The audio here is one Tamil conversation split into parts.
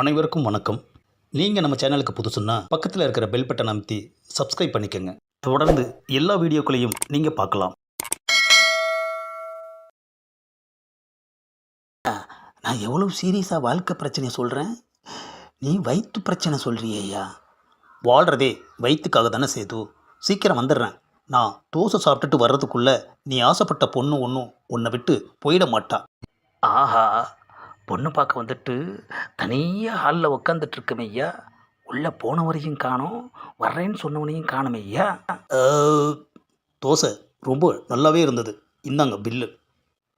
அனைவருக்கும் வணக்கம். நீங்கள் நம்ம சேனலுக்கு புதுசுன்னா பக்கத்தில் இருக்கிற பெல் பட்டன் அமைத்தி சப்ஸ்கிரைப் பண்ணிக்கோங்க. தொடர்ந்து எல்லா வீடியோக்களையும் நீங்கள் பார்க்கலாம். நான் எவ்வளோ சீரியஸாக வாழ்க்கை பிரச்சனை சொல்கிறேன், நீ வயிற்று பிரச்சனை சொல்கிறியா? வாழ்கிறதே வயிற்றுக்காக தானே சேது. சீக்கிரம் வந்துடுறேன். நான் தோசை சாப்பிட்டுட்டு வர்றதுக்குள்ளே நீ ஆசைப்பட்ட பொண்ணு ஒன்றும் உன்னை விட்டு போயிட மாட்டா. ஆஹா, பொண்ணு பார்க்க வந்துட்டு தனியாக ஹாலில் உக்காந்துட்ருக்கமே ஐயா. உள்ளே போனவரையும் காணோம், வர்றேன்னு சொன்னவனையும் காணுமே ஐயா. தோசை ரொம்ப நல்லாவே இருந்தது, இந்தாங்க பில்லு.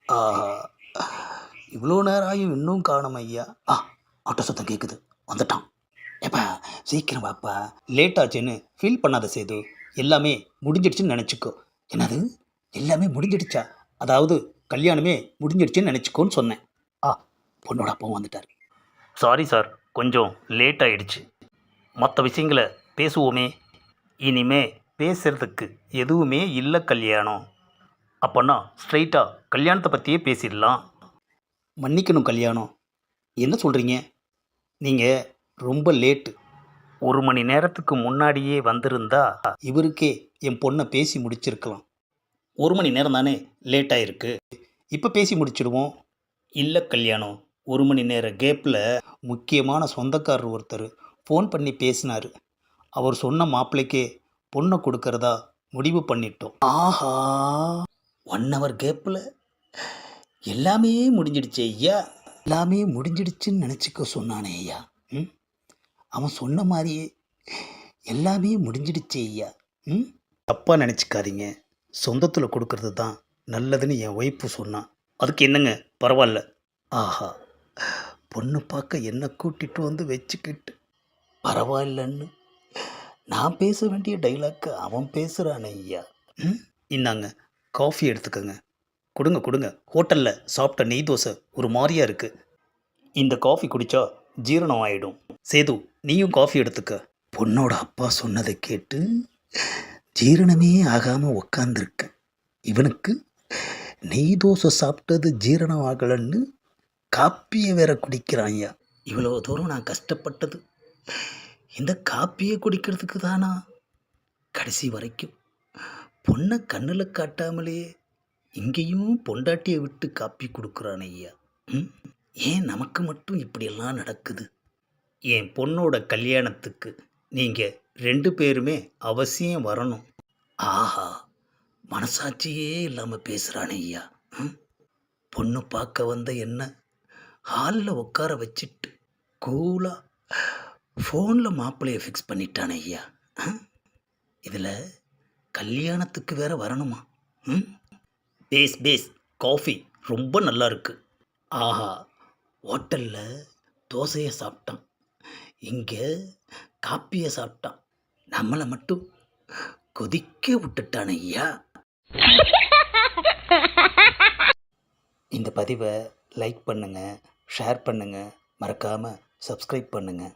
ஆஹா, இவ்வளோ நேரம் ஆகியும் இன்னும் காணும் ஐயா. ஆட்டோ சத்தம் கேட்குது, வந்துட்டான். ஏப்பா சீக்கிரம் வாப்பா, லேட் ஆச்சுன்னு ஃபீல் பண்ணாத சேது. எல்லாமே முடிஞ்சிடுச்சுன்னு நினச்சிக்கோ. என்னது எல்லாமே முடிஞ்சிடுச்சா? அதாவது கல்யாணமே முடிஞ்சிடுச்சுன்னு நினச்சிக்கோன்னு சொன்னேன். பொண்ணோட அப்பாவும் வந்துட்டார். சாரி சார், கொஞ்சம் லேட் ஆகிடுச்சு. மற்ற விஷயங்களை பேசுவோமே. இனிமே பேசுகிறதுக்கு எதுவுமே இல்லை கல்யாணம். அப்போன்னா ஸ்ட்ரைட்டாக கல்யாணத்தை பற்றியே பேசிடலாம். மன்னிக்கணும் கல்யாணம், என்ன சொல்கிறீங்க? நீங்கள் ரொம்ப லேட்டு. 1 மணி நேரத்துக்கு முன்னாடியே வந்திருந்தா இவருக்கே என் பொண்ணை பேசி முடிச்சிருக்கலாம். 1 மணி நேரம் தானே லேட் ஆகிருக்கு, இப்போ பேசி முடிச்சிடுவோம். இல்லை கல்யாணம், 1 மணி நேர கேப்பில் முக்கியமான சொந்தக்காரர் ஒருத்தர் ஃபோன் பண்ணி பேசினார். அவர் சொன்ன மாப்பிள்ளைக்கே பொண்ணை கொடுக்கறதா முடிவு பண்ணிட்டோம். ஆஹா, 1 ஹவர் கேப்பில் எல்லாமே முடிஞ்சிடுச்சு ஐயா. எல்லாமே முடிஞ்சிடுச்சுன்னு நினச்சிக்க சொன்னானே ஐயா. அவன் சொன்ன மாதிரியே எல்லாமே முடிஞ்சிடுச்சு ஐயா. தப்பாக நினச்சிக்காதீங்க, சொந்தத்தில் கொடுக்கறது தான் நல்லதுன்னு என் ஒய்ஃபு சொன்னான். அதுக்கு என்னங்க, பரவாயில்ல. ஆஹா, பொண்ணு பார்க்க என்ன கூட்டிகிட்டு வந்து வச்சுக்கிட்டு பரவாயில்லன்னு நான் பேச வேண்டிய டைலாக்கு அவன் பேசுகிறானே ஐயா. இந்தாங்க காஃபி எடுத்துக்கோங்க. கொடுங்க கொடுங்க. ஹோட்டலில் சாப்பிட்ட நெய் தோசை ஒரு மாதிரியாக இருக்குது. இந்த காஃபி குடித்தா ஜீரணம் ஆகிடும். சேது, நீயும் காஃபி எடுத்துக்க. பொண்ணோட அப்பா சொன்னதை கேட்டு ஜீரணமே ஆகாமல் உக்காந்துருக்க இவனுக்கு நெய் தோசை சாப்பிட்டது ஜீரணம் ஆகலைன்னு காப்பியை வேற குடிக்கிறான் ஐயா. இவ்வளோ தூரம் நான் கஷ்டப்பட்டது இந்த காப்பியை குடிக்கிறதுக்கு தானா? கடைசி வரைக்கும் பொண்ணை கண்ணில் காட்டாமலே இங்கேயும் பொண்டாட்டியை விட்டு காப்பி கொடுக்குறான் ஐயா. ஏன் நமக்கு மட்டும் இப்படியெல்லாம் நடக்குது? என் பொண்ணோட கல்யாணத்துக்கு நீங்கள் 2 பேருமே அவசியம் வரணும். ஆஹா, மனசாட்சியே இல்லாமல் பேசுகிறானே ஐயா. பொண்ணு பார்க்க வந்த என்ன ஹாலில் உட்கார வச்சுட்டு கூலாக ஃபோனில் மாப்பிள்ளையை ஃபிக்ஸ் பண்ணிட்டானே ஐயா. இதில் கல்யாணத்துக்கு வேற வரணுமா? பேஸ் பேஸ் காஃபி ரொம்ப நல்லா இருக்கு. ஆஹா, ஹோட்டலில் தோசையை சாப்பிட்டான், இங்கே காப்பியை சாப்பிட்டான், நம்மளை மட்டும் கொதிக்க விட்டுட்டான் ஐயா. இந்த பதிவை லைக் பண்ணுங்கள், ஷேர் பண்ணுங்கள், மறக்காமல் சப்ஸ்கிரைப் பண்ணுங்கள்.